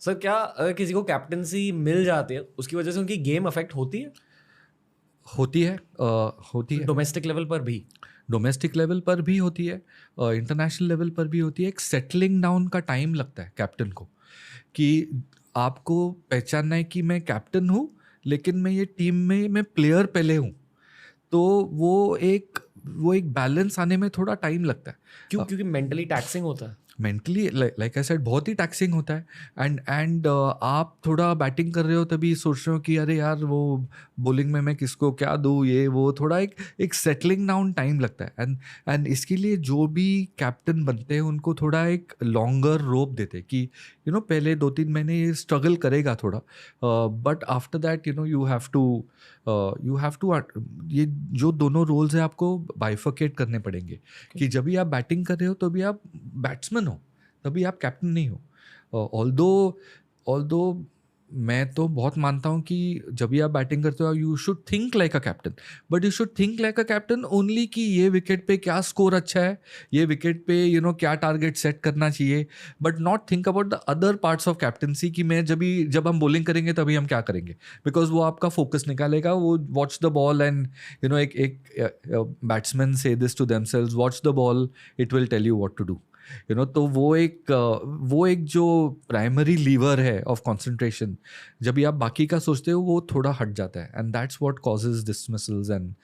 Sir क्या अगर किसी को कैप्टनसी मिल जाती है उसकी वजह से उनकी गेम अफेक्ट होती है? होती है, होती है। डोमेस्टिक लेवल पर भी? डोमेस्टिक लेवल पर भी होती है, इंटरनेशनल लेवल पर भी होती है। एक सेटलिंग डाउन का टाइम लगता है कैप्टन को, कि आपको पहचानना है कि मैं कैप्टन हूँ, लेकिन मैं ये टीम में मैं प्लेयर पहले हूँ। तो वो एक बैलेंस आने में थोड़ा टाइम लगता है। क्यों? क्योंकि मेंटली टैक्सिंग होता है। मेंटली, लाइक आई सेड, बहुत ही टैक्सिंग होता है। एंड आप थोड़ा बैटिंग कर रहे हो तभी सोच रहे हो कि अरे यार वो बॉलिंग में मैं किसको क्या दूँ, ये वो थोड़ा एक सेटलिंग डाउन टाइम लगता है। एंड इसके लिए जो भी कैप्टन बनते हैं उनको थोड़ा एक लॉन्गर रोप देते हैं कि पहले 2-3 महीने ये स्ट्रगल करेगा थोड़ा, but after that you have to ये जो दोनों रोल्स है आपको बाइफर्केट करने पड़ेंगे। कि जब भी आप बैटिंग कर रहे हो तभी आप बैट्समैन हो, तभी आप कैप्टन नहीं हो। ऑल्दो मैं तो बहुत मानता हूँ कि जब भी आप बैटिंग करते हो you should think like a captain, but you should think like a captain only कि ये विकेट पे क्या स्कोर अच्छा है, ये विकेट पे क्या टारगेट सेट करना चाहिए, but not think about the other parts of captaincy कि जब हम बॉलिंग करेंगे तभी हम क्या करेंगे, बिकॉज वो आपका फोकस निकालेगा। वो वॉच द बॉल एंड एक बैट्समैन से this to themselves, watch the ball, it will tell you what to do. तो वो एक जो प्राइमरी लीवर है ऑफ कंसंट्रेशन, जब भी आप बाकी का सोचते हो वो थोड़ा हट जाता है, and that's what causes dismissals and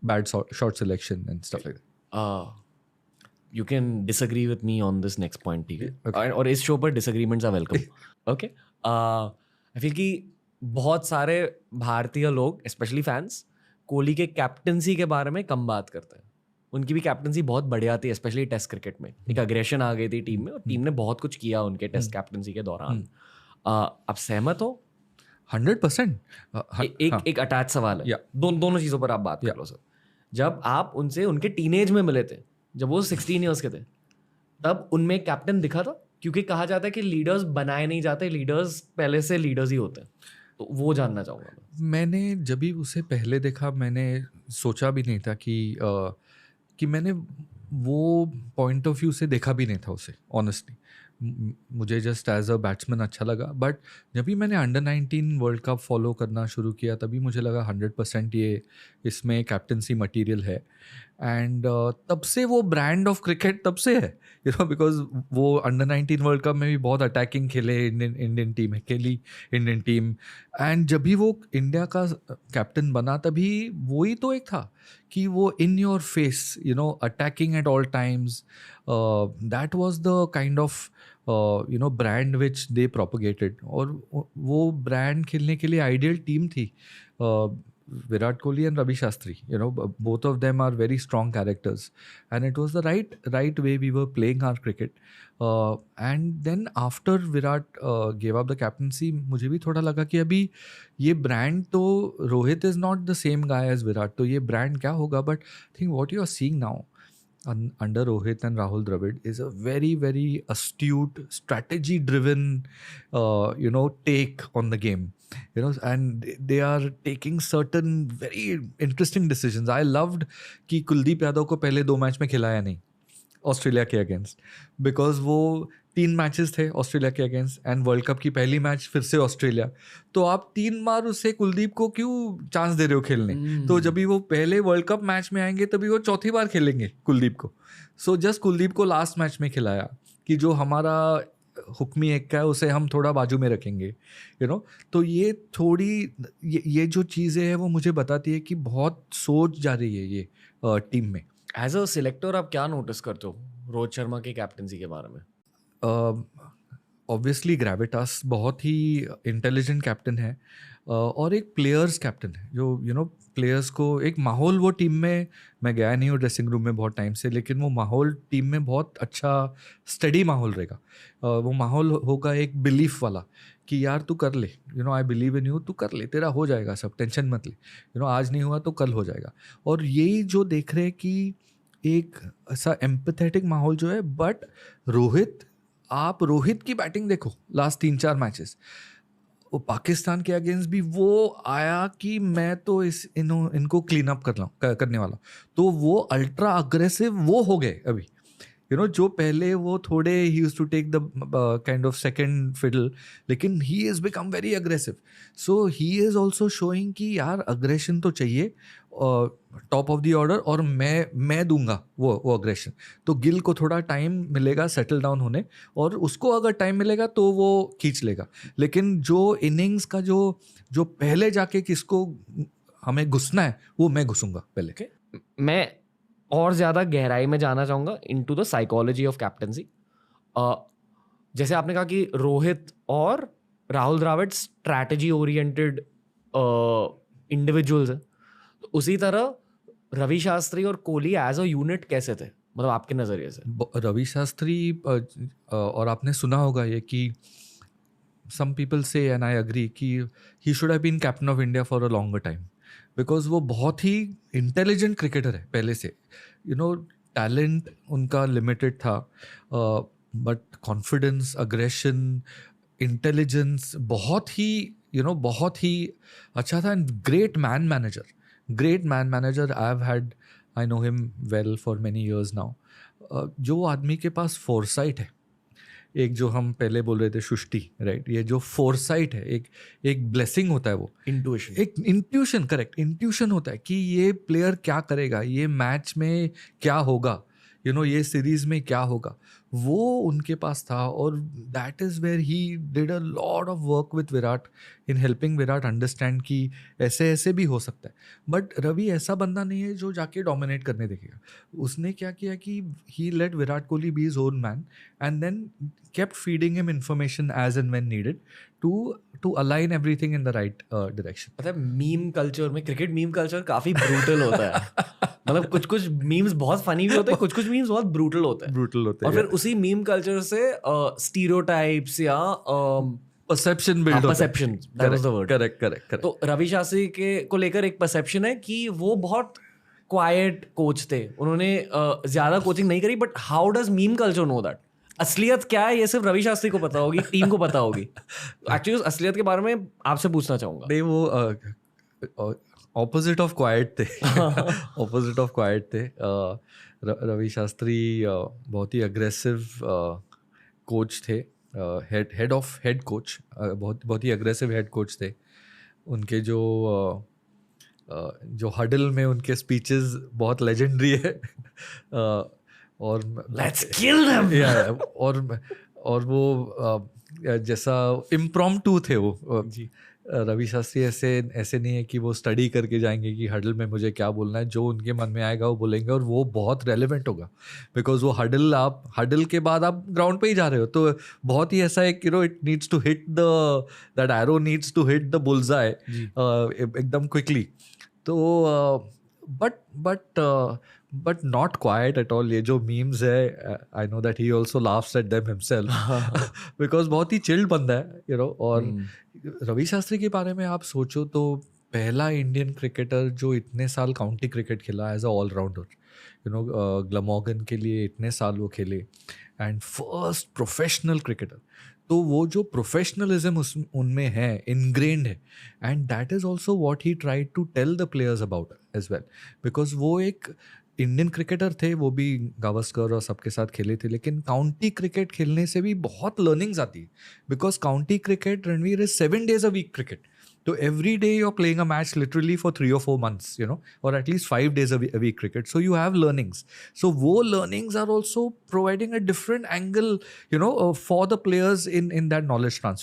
bad shot selection and stuff like that. You can disagree with me on this next point, ठीक है? Okay. और इस शो पर disagreements are welcome. Okay, I feel कि बहुत सारे भारतीय लोग स्पेशली फैंस कोहली के कैप्टनसी के बारे में कम बात करते हैं। उनकी भी कैप्टनसी बहुत बढ़िया थी, स्पेशली टेस्ट क्रिकेट में एक अग्रेशन आ गई थी टीम में, और टीम ने बहुत कुछ किया उनके टेस्ट कैप्टनसी के दौरान। आप सहमत हो? 100%। एक अटैच सवाल है। Yeah. दोनों चीज़ों पर आप बात कर लो सर। जब आप उनसे उनके टीनेज में मिले थे, जब वो 16 ईयर्स के थे, तब उनमें एक कैप्टन दिखा था? क्योंकि कहा जाता है कि लीडर्स बनाए नहीं जाते, लीडर्स पहले से लीडर्स ही होते हैं। तो वो जानना चाहूँगा मैं। मैंने जब भी उसे पहले देखा, मैंने सोचा भी नहीं था कि मैंने वो पॉइंट ऑफ व्यू से देखा भी नहीं था उसे, ऑनेस्टली। मुझे जस्ट एज अ बैट्समैन अच्छा लगा, बट जब भी मैंने अंडर-19 वर्ल्ड कप फॉलो करना शुरू किया तभी मुझे लगा 100% ये इसमें कैप्टनसी मटेरियल है। एंड तब से वो ब्रांड ऑफ क्रिकेट तब से है, बिकॉज वो अंडर-19 वर्ल्ड कप में भी बहुत अटैकिंग खेले, इंडियन टीम है खेली, इंडियन टीम। एंड जब भी वो इंडिया का कैप्टन बना तभी वही तो एक था कि वो in your face, attacking at all times, that was the kind of brand which they propagated. और वो ब्रांड खेलने के लिए आइडियल टीम थी। Virat Kohli and Ravi Shastri, both of them are very strong characters, and it was the right way we were playing our cricket. And then after Virat gave up the captaincy, मुझे भी थोड़ा लगा कि अभी ये brand तो Rohit is not the same guy as Virat, तो ये brand क्या होगा? But I think what you are seeing now under Rohit and Rahul Dravid is a very, very astute, strategy-driven, take on the game. And they are taking certain very interesting decisions. I loved कि कुलदीप यादव को पहले 2 match में खिलाया नहीं Australia के against, because वो 3 matches थे Australia के अगेंस्ट, एंड वर्ल्ड कप की पहली मैच फिर से ऑस्ट्रेलिया। तो आप 3 बार उससे कुलदीप को क्यों चांस दे रहे हो खेलने? तो जब भी वो पहले वर्ल्ड कप मैच में आएंगे तभी वो चौथी बार खेलेंगे कुलदीप को। सो जस्ट कुलदीप को लास्ट मैच में खिलाया कि जो हमारा हुक्मी एक का है उसे हम थोड़ा बाजू में रखेंगे, तो ये थोड़ी ये जो चीज़ें हैं वो मुझे बताती है कि बहुत सोच जा रही है ये टीम में। एज अ सिलेक्टर आप क्या नोटिस करते हो रोहित शर्मा की कैप्टनसी के बारे में? ऑब्वियसली ग्रेविटास बहुत ही इंटेलिजेंट कैप्टन है, और एक प्लेयर्स कैप्टन है जो प्लेयर्स को एक माहौल, वो टीम में, मैं गया नहीं हूँ ड्रेसिंग रूम में बहुत टाइम से, लेकिन वो माहौल टीम में बहुत अच्छा स्टडी माहौल रहेगा। वो माहौल होगा एक बिलीफ वाला कि यार तू कर ले, आई बिलीव इन यू, तू कर ले, तेरा हो जाएगा सब, टेंशन मत ले, आज नहीं हुआ तो कल हो जाएगा। और यही जो देख रहे हैं कि एक ऐसा एम्पैथेटिक माहौल जो है। बट आप रोहित की बैटिंग देखो लास्ट 3-4 मैचेस, वो पाकिस्तान के अगेंस्ट भी वो आया कि मैं तो इनको क्लीन अप करने वाला, तो वो अल्ट्रा अग्रेसिव वो हो गए अभी, जो पहले वो थोड़े ही used to take the kind of second fiddle, लेकिन he is become very aggressive. So he is also showing कि यार अग्रेशन तो चाहिए टॉप ऑफ द ऑर्डर, और मैं दूंगा वो अग्रेशन. तो गिल को थोड़ा टाइम मिलेगा सेटल डाउन होने, और उसको अगर टाइम मिलेगा तो वो खींच लेगा. लेकिन जो इनिंग्स का जो पहले जाके किसको हमें घुसना है, वो मैं घुसूंगा पहले. Okay. मैं और ज़्यादा गहराई में जाना चाहूँगा into the psychology of captaincy. जैसे आपने कहा कि रोहित और Rahul Dravid strategy oriented individuals हैं, तो उसी तरह रवि शास्त्री और कोहली एज अ यूनिट कैसे थे, मतलब आपके नज़रिए से? रवि शास्त्री और आपने सुना होगा ये कि some people say and I agree कि he should have been captain of India for a longer time, because वो बहुत ही इंटेलिजेंट क्रिकेटर है पहले से. टैलेंट उनका लिमिटेड था, बट कॉन्फिडेंस, अग्रेशन, इंटेलिजेंस बहुत ही अच्छा था. And great man manager. I know him well for many years now. जो आदमी के पास फोरसाइट है, एक जो हम पहले बोल रहे थे सृष्टि, राइट, ये जो फोरसाइट है, एक ब्लेसिंग होता है, वो इंट्यूशन, एक इंट्यूशन, करेक्ट, इंट्यूशन होता है कि ये प्लेयर क्या करेगा, ये मैच में क्या होगा, ये सीरीज में क्या होगा, वो उनके पास था. और that is where he did a lot of work with Virat in helping Virat understand कि ऐसे भी हो सकता है. बट रवि ऐसा बंदा नहीं है जो जाके डोमिनेट करने देखेगा. उसने क्या किया कि he let Virat Kohli be his own man and then kept feeding him information as and when needed to align everything in the right direction. मतलब मीम कल्चर में, क्रिकेट मीम कल्चर काफी ब्रूटल होता है. मतलब कुछ मीम्स बहुत फनी भी होते हैं, कुछ मीम्स बहुत ब्रूटल होते हैं. और फिर उसी मीम कल्चर से स्टीरियोटाइप्स या परसेप्शन बिल्ड होता है. Perception, that was the word. Correct. तो रवि शास्त्री को लेकर एक परसेप्शन है कि वो बहुत क्वाइट कोच थे, उन्होंने ज्यादा कोचिंग नहीं करी. But how does meme culture know that? असलियत क्या है ये सिर्फ रवि शास्त्री को पता होगी, टीम को पता होगी. एक्चुअली उस असलियत के बारे में आपसे पूछना चाहूंगा. नहीं, वो ऑपोजिट ऑफ क्वाइट थे. ऑपोजिट ऑफ क्वाइट थे. रवि शास्त्री बहुत ही अग्रेसिव कोच थे, हेड कोच, बहुत ही अग्रेसिव हेड कोच थे. उनके जो हडल में उनके स्पीचेस बहुत लेजेंडरी है. और लेट्स किल देम. और वो जैसा इम्प्रॉम्प्टू थे वो जी. रवि शास्त्री ऐसे नहीं है कि वो स्टडी करके जाएंगे कि हडल में मुझे क्या बोलना है. जो उनके मन में आएगा वो बोलेंगे, और वो बहुत रेलेवेंट होगा, बिकॉज वो हडल के बाद आप ग्राउंड पे ही जा रहे हो. तो बहुत ही ऐसा है कि it needs to hit that arrow needs to hit the bullseye एकदम क्विकली. तो but not quite at all. ये जो मीम्स है, I know that he also laughs at them himself, because बहुत ही चिल्ड बंदा है. और रवि शास्त्री के बारे में आप सोचो तो पहला इंडियन क्रिकेटर जो इतने साल काउंटी क्रिकेट खेला एज अ ऑलराउंडर. ग्लमॉगन के लिए इतने साल वो खेले, एंड फर्स्ट प्रोफेशनल क्रिकेटर. तो वो जो प्रोफेशनलिज्म उनमें है, इनग्रेन्ड है, and that is also what he tried to tell the players about as well. Because वो एक इंडियन क्रिकेटर थे, वो भी गावस्कर और सबके साथ खेले थे, लेकिन काउंटी क्रिकेट खेलने से भी बहुत लर्निंग्स आती है. Because county cricket, Ranveer, is 7 days a week cricket. So every day you're playing a match literally for 3 or 4 months, or at least 5 days a week cricket. So you have learnings. So wo learnings are also providing a different angle, for the players in that knowledge transfer.